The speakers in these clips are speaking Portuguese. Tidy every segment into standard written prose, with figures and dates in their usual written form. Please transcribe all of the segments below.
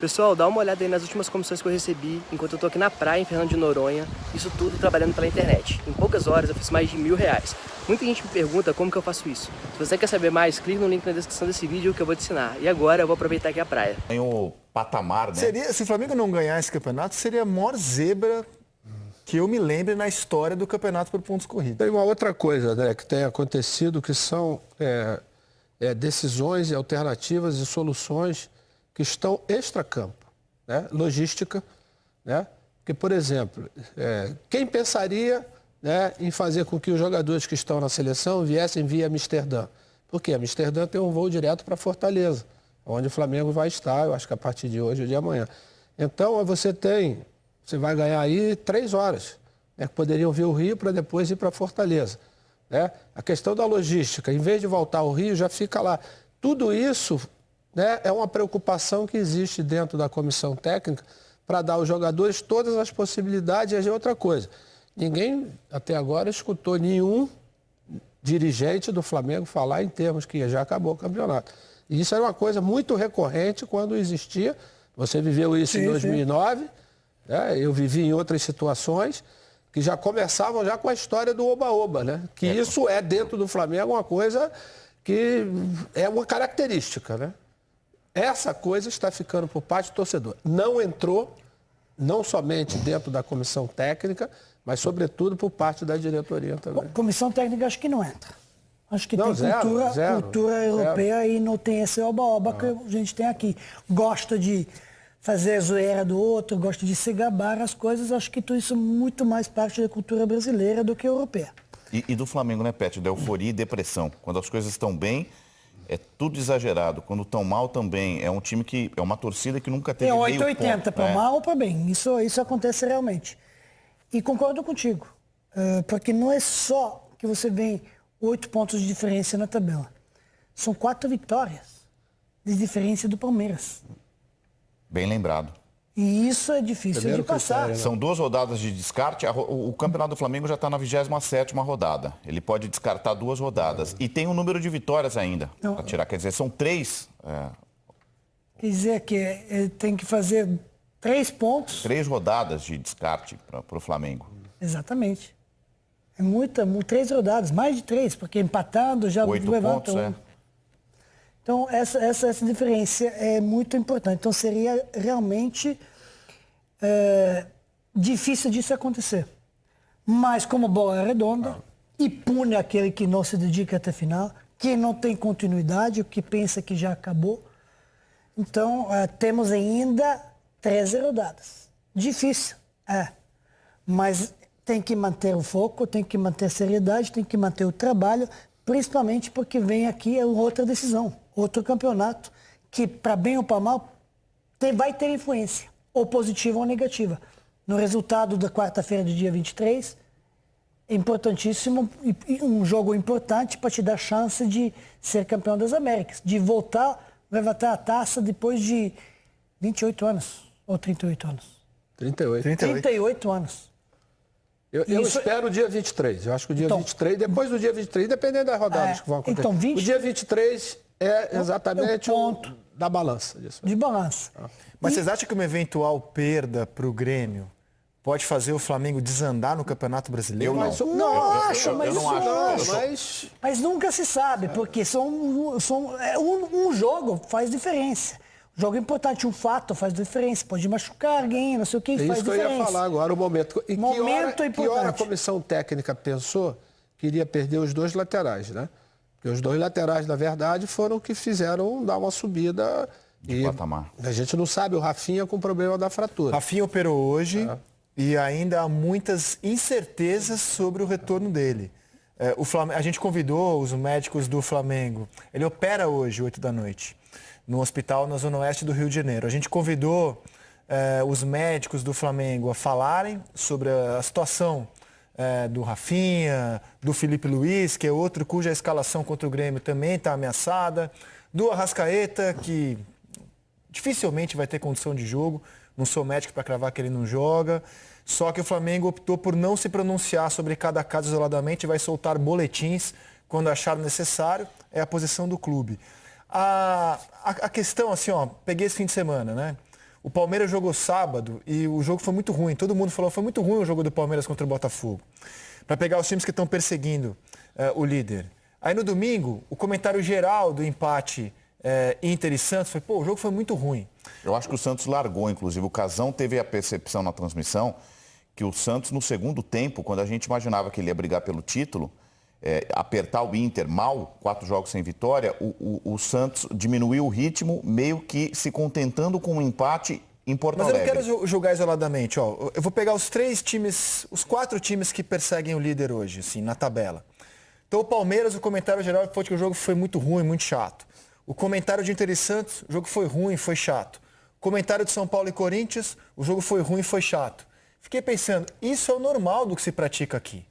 Pessoal, dá uma olhada aí nas últimas comissões que eu recebi enquanto eu tô aqui na praia em Fernando de Noronha, isso tudo trabalhando pela internet. Em poucas horas eu fiz mais de R$1.000. Muita gente me pergunta como que eu faço isso. Se você quer saber mais, clique no link na descrição desse vídeo que eu vou te ensinar. E agora eu vou aproveitar aqui a praia. Tem o patamar, né? Se o Flamengo não ganhar esse campeonato, seria a maior zebra que eu me lembre na história do campeonato por pontos corridos. Tem uma outra coisa, André, que tem acontecido, que são decisões e alternativas e soluções que estão extracampo, né? Logística, né? Porque, por exemplo, quem pensaria, né, em fazer com que os jogadores que estão na seleção viessem via Amsterdã? Porque Amsterdã tem um voo direto para Fortaleza, onde o Flamengo vai estar, eu acho que a partir de hoje ou de amanhã. Então, você vai ganhar aí 3 horas, né, que poderiam vir ao Rio para depois ir para Fortaleza, né? A questão da logística, em vez de voltar ao Rio, já fica lá. Tudo isso, né, é uma preocupação que existe dentro da comissão técnica para dar aos jogadores todas as possibilidades. E outra coisa, ninguém até agora escutou nenhum dirigente do Flamengo falar em termos que já acabou o campeonato. E isso era uma coisa muito recorrente quando existia. Você viveu isso em 2009, né? Eu vivi em outras situações que já começavam já com a história do oba-oba, né? Que isso é dentro do Flamengo uma coisa que é uma característica, né? Essa coisa está ficando por parte do torcedor. Não entrou, não somente dentro da comissão técnica, mas sobretudo por parte da diretoria também. Comissão técnica acho que não entra. Acho que não, tem cultura europeia e não tem esse oba-oba que a gente tem aqui. Gosta de fazer a zoeira do outro, gosta de se gabar as coisas. Acho que tudo isso é muito mais parte da cultura brasileira do que europeia. E do Flamengo, né, Pet? Da euforia e depressão. Quando as coisas estão bem, é tudo exagerado. Quando estão mal também. É um time que... É uma torcida que nunca teve meio ponto. 880 para mal ou para bem. Isso acontece realmente. E concordo contigo. Porque não é só que você vem 8 pontos de diferença na tabela. São 4 vitórias de diferença do Palmeiras. Bem lembrado. E isso é difícil de passar. São 2 rodadas de descarte. O campeonato do Flamengo já está na 27ª rodada. Ele pode descartar 2 rodadas. E tem um número de vitórias ainda para tirar. Quer dizer, são 3. Quer dizer que tem que fazer 3 pontos. 3 rodadas de descarte para o Flamengo. Exatamente. É 3 rodadas, mais de 3, porque empatando já 8 levanta pontos, Então, essa diferença é muito importante. Então, seria realmente difícil disso acontecer. Mas, como bola é redonda, e pune aquele que não se dedica até a final, que não tem continuidade, o que pensa que já acabou. Então, temos ainda 13 rodadas. Difícil, mas tem que manter o foco, tem que manter a seriedade, tem que manter o trabalho, principalmente porque vem aqui outra decisão. Outro campeonato que, para bem ou para mal, vai ter influência, ou positiva ou negativa. No resultado da quarta-feira do dia 23, é importantíssimo, e um jogo importante para te dar chance de ser campeão das Américas, de voltar, levantar a taça depois de 28 anos, ou 38 anos? 38 anos. Eu espero o dia 23. Eu acho que o dia 23, depois do dia 23, dependendo das rodadas que vão acontecer. Então, o dia 23 é exatamente o ponto da balança disso. De balança. Mas vocês acham que uma eventual perda para o Grêmio pode fazer o Flamengo desandar no Campeonato Brasileiro? Mas nunca se sabe, porque um jogo faz diferença. Jogo importante, um fato faz diferença. Pode machucar alguém, não sei o que, faz diferença. É isso que eu ia falar agora, o momento. E importante. Que hora a comissão técnica pensou que iria perder os 2 laterais, né? Porque os 2 laterais, na verdade, foram que fizeram dar uma subida. De patamar. A gente não sabe, o Rafinha com problema da fratura. Rafinha operou hoje e ainda há muitas incertezas sobre o retorno dele. A gente convidou os médicos do Flamengo. Ele opera hoje, 8 da noite. No hospital na Zona Oeste do Rio de Janeiro. A gente convidou os médicos do Flamengo a falarem sobre a situação do Rafinha, do Felipe Luiz, que é outro cuja escalação contra o Grêmio também está ameaçada, do Arrascaeta, que dificilmente vai ter condição de jogo, não sou médico para cravar que ele não joga, só que o Flamengo optou por não se pronunciar sobre cada caso isoladamente e vai soltar boletins quando achar necessário, é a posição do clube. A questão, assim, peguei esse fim de semana, né? O Palmeiras jogou sábado e o jogo foi muito ruim. Todo mundo falou que foi muito ruim o jogo do Palmeiras contra o Botafogo. Para pegar os times que estão perseguindo o líder. Aí no domingo, o comentário geral do empate Inter e Santos foi, o jogo foi muito ruim. Eu acho que o Santos largou, inclusive. O Casão teve a percepção na transmissão que o Santos, no segundo tempo, quando a gente imaginava que ele ia brigar pelo título, apertar o Inter mal, 4 jogos sem vitória, o Santos diminuiu o ritmo, meio que se contentando com um empate em Porto Alegre. Mas eu não quero julgar isoladamente. Ó. Eu vou pegar os 4 times que perseguem o líder hoje, assim, na tabela. Então o Palmeiras, o comentário geral foi que o jogo foi muito ruim, muito chato. O comentário de Inter e Santos, o jogo foi ruim, foi chato. O comentário de São Paulo e Corinthians, o jogo foi ruim, foi chato. Fiquei pensando, isso é o normal do que se pratica aqui.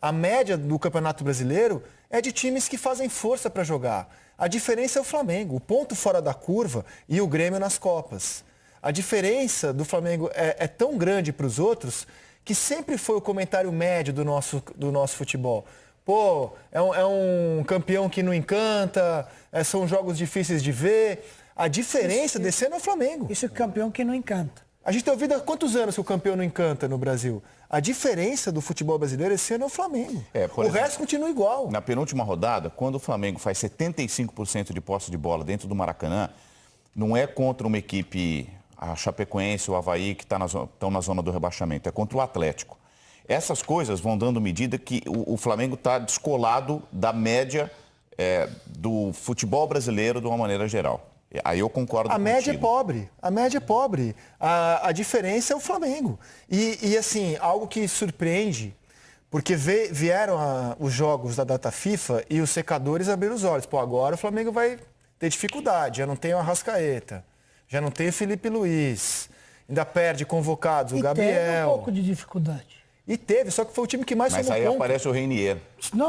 A média do Campeonato Brasileiro é de times que fazem força para jogar. A diferença é o Flamengo, o ponto fora da curva e o Grêmio nas Copas. A diferença do Flamengo é tão grande para os outros que sempre foi o comentário médio do nosso futebol. Pô, é um campeão que não encanta, são jogos difíceis de ver. A diferença desse ano é o Flamengo. Isso é campeão que não encanta. A gente tem ouvido há quantos anos que o campeão não encanta no Brasil? A diferença do futebol brasileiro esse ano é o Flamengo. O resto continua igual. Na penúltima rodada, quando o Flamengo faz 75% de posse de bola dentro do Maracanã, não é contra uma equipe, a Chapecoense, o Avaí, que estão na zona do rebaixamento. É contra o Atlético. Essas coisas vão dando medida que o Flamengo está descolado da média do futebol brasileiro de uma maneira geral. Aí eu concordo contigo. A média é pobre. A média é pobre. A diferença é o Flamengo. E assim, algo que surpreende, porque vieram os jogos da data FIFA e os secadores abriram os olhos. Pô, agora o Flamengo vai ter dificuldade. Já não tem o Arrascaeta, já não tem o Felipe Luiz, ainda perde convocados, o Gabriel. Teve um pouco de dificuldade. E teve, só que foi o time que mais somou ponto. Mas aí aparece o Reinier.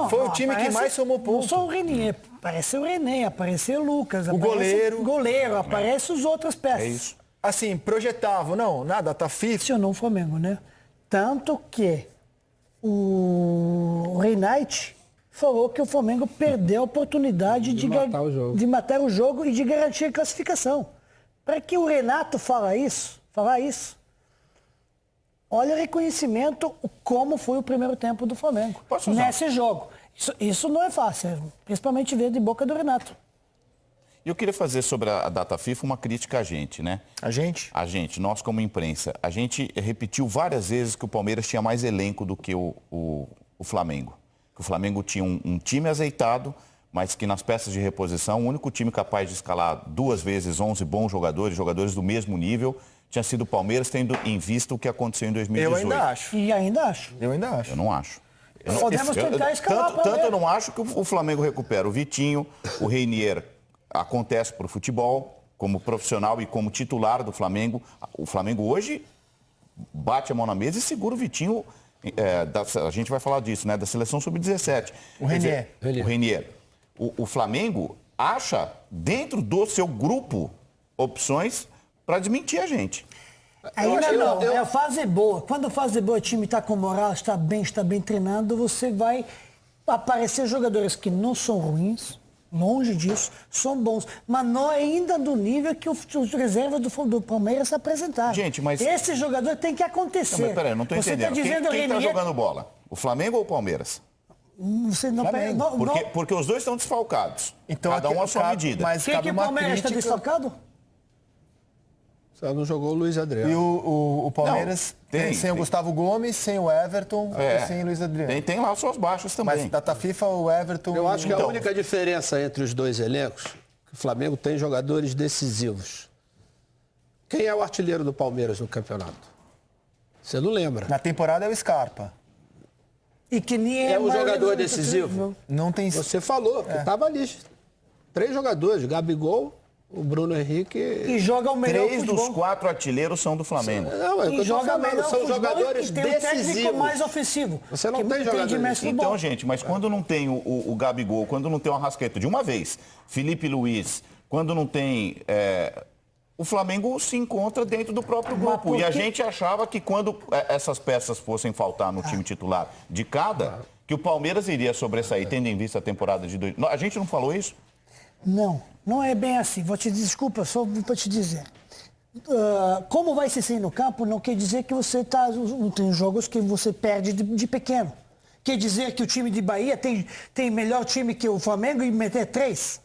Foi o time que mais somou ponto. Não só o Reinier, apareceu o René, apareceu o Lucas, o goleiro, aparece as outras peças. É isso. Assim, projetavam, nada, tá FIFA. Funcionou o Flamengo, né? Tanto que o Reinite falou que o Flamengo perdeu a oportunidade de matar o jogo e de garantir a classificação. Para que o Renato falar isso, olha o reconhecimento, como foi o primeiro tempo do Flamengo nesse jogo. Isso não é fácil, principalmente ver de boca do Renato. Eu queria fazer sobre a data FIFA uma crítica a gente, né? A gente? A gente, nós como imprensa. A gente repetiu várias vezes que o Palmeiras tinha mais elenco do que o Flamengo. Que o Flamengo tinha um time azeitado, mas que nas peças de reposição, o único time capaz de escalar 2 vezes 11 bons jogadores do mesmo nível, tinha sido o Palmeiras, tendo em vista o que aconteceu em 2018. Eu ainda acho. E ainda acho. Eu ainda acho. Eu não acho. Podemos tentar escalar tanto eu não acho que o Flamengo recupera o Vitinho, o Reinier acontece para o futebol, como profissional e como titular do Flamengo. O Flamengo hoje bate a mão na mesa e segura o Vitinho, a gente vai falar disso, né? Da seleção sub-17. O Reinier. O Reinier. O Flamengo acha, dentro do seu grupo, opções para desmentir a gente. Ainda não, é a fase boa. Quando a fase boa, o time está com moral, está bem treinando, você vai aparecer jogadores que não são ruins, longe disso, são bons, mas não ainda do nível que os reservas do Palmeiras se apresentaram. Gente, mas esse jogador tem que acontecer. Não, mas peraí, não estou entendendo. Quem está jogando bola? O Flamengo ou o Palmeiras? Você não porque os dois estão desfalcados. Então, cada um a sua medida. Mas quem que o Palmeiras está desfalcado? Só não jogou o Luiz Adriano. E o Palmeiras sem o Gustavo Gomes, sem o Everton e sem o Luiz Adriano. Tem lá suas baixas também. Mas data FIFA, o Everton... Eu acho que a única diferença entre os dois elencos, que o Flamengo tem jogadores decisivos. Quem é o artilheiro do Palmeiras no campeonato? Você não lembra? Na temporada é o Scarpa. E que nem é um jogador decisivo? Não tem... Você falou, que estava ali. 3 jogadores, Gabigol, o Bruno Henrique... E joga o melhor 3 futebol. dos 4 artilheiros são do Flamengo. Não, e joga melhor são futebol jogadores e tem decisivos. Um técnico mais ofensivo. Você não tem jogadores. Então, gente, mas quando não tem o Gabigol, quando não tem o Arrascaeta, de uma vez, Felipe Luiz, quando não tem... O Flamengo se encontra dentro do próprio grupo. E a gente achava que quando essas peças fossem faltar no time titular de cada, que o Palmeiras iria sobressair, tendo em vista a temporada de... A gente não falou isso? Não é bem assim. Desculpa, só para te dizer. como vai se ser no campo não quer dizer que você tá... Tem jogos que você perde de pequeno. Quer dizer que o time de Bahia tem melhor time que o Flamengo e meter 3?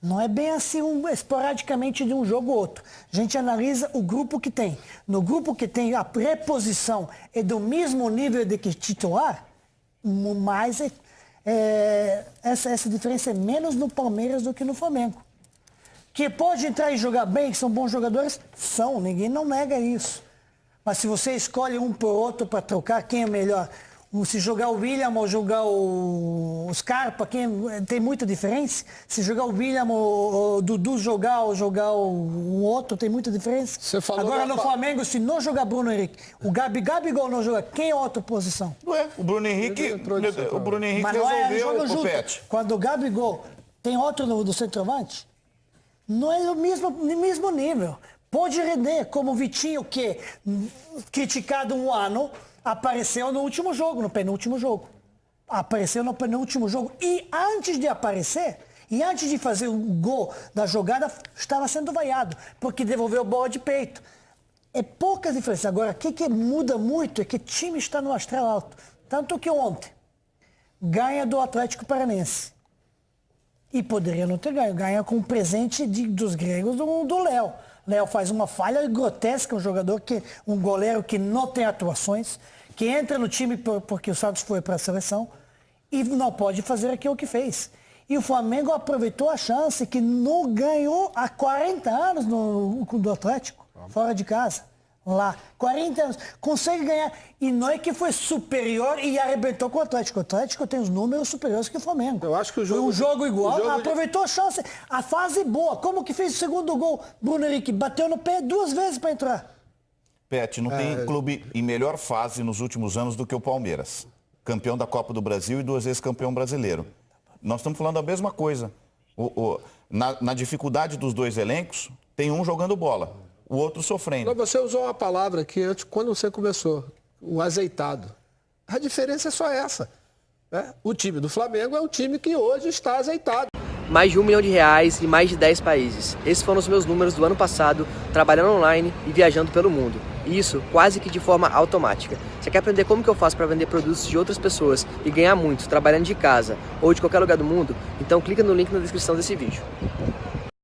Não é bem assim esporadicamente de um jogo ou outro. A gente analisa o grupo que tem. No grupo que tem a preposição é do mesmo nível de que titular, mas essa diferença é menos no Palmeiras do que no Flamengo. Que pode entrar e jogar bem, que são bons jogadores, são, ninguém não nega isso. Mas se você escolhe um por outro para trocar, quem é melhor? Se jogar o William ou jogar o Scarpa, tem muita diferença? Se jogar o William ou o Dudu jogar o outro, tem muita diferença? Agora no Flamengo, se não jogar Bruno Henrique, o Gabigol não joga, quem é outra posição? Ué, o Bruno Henrique Mas resolveu o Pet. Quando o Gabigol tem outro do centroavante, não é o mesmo nível. Pode render, como o Vitinho, que criticado um ano, apareceu no último jogo, no penúltimo jogo. Apareceu no penúltimo jogo. E antes de aparecer, e antes de fazer o gol da jogada, estava sendo vaiado, porque devolveu bola de peito. É poucas diferenças. Agora, o que muda muito é que o time está no astral alto. Tanto que ontem, ganha do Atlético Paranense. E poderia não ter ganho. Ganha com o presente dos gregos do Léo. Léo faz uma falha grotesca, um goleiro que não tem atuações, que entra no time porque o Santos foi para a seleção e não pode fazer aquilo que fez. E o Flamengo aproveitou a chance que não ganhou há 40 anos do Atlético, fora de casa. Lá, 40 anos, consegue ganhar. E não é que foi superior e arrebentou com o Atlético. O Atlético tem os números superiores que o Flamengo. Eu acho que o jogo... Foi um jogo igual, aproveitou a chance. A fase boa. Como que fez o segundo gol? Bruno Henrique bateu no pé 2 vezes para entrar. Pet, não tem clube em melhor fase nos últimos anos do que o Palmeiras. Campeão da Copa do Brasil e 2 vezes campeão brasileiro. Nós estamos falando a mesma coisa. Na dificuldade dos 2 elencos, tem um jogando bola. O outro sofrendo. Você usou uma palavra que antes, quando você começou, o azeitado. A diferença é só essa. Né? O time do Flamengo é um time que hoje está azeitado. Mais de R$1 milhão em mais de 10 países. Esses foram os meus números do ano passado, trabalhando online e viajando pelo mundo. E isso quase que de forma automática. Você quer aprender como que eu faço para vender produtos de outras pessoas e ganhar muito trabalhando de casa ou de qualquer lugar do mundo? Então clica no link na descrição desse vídeo.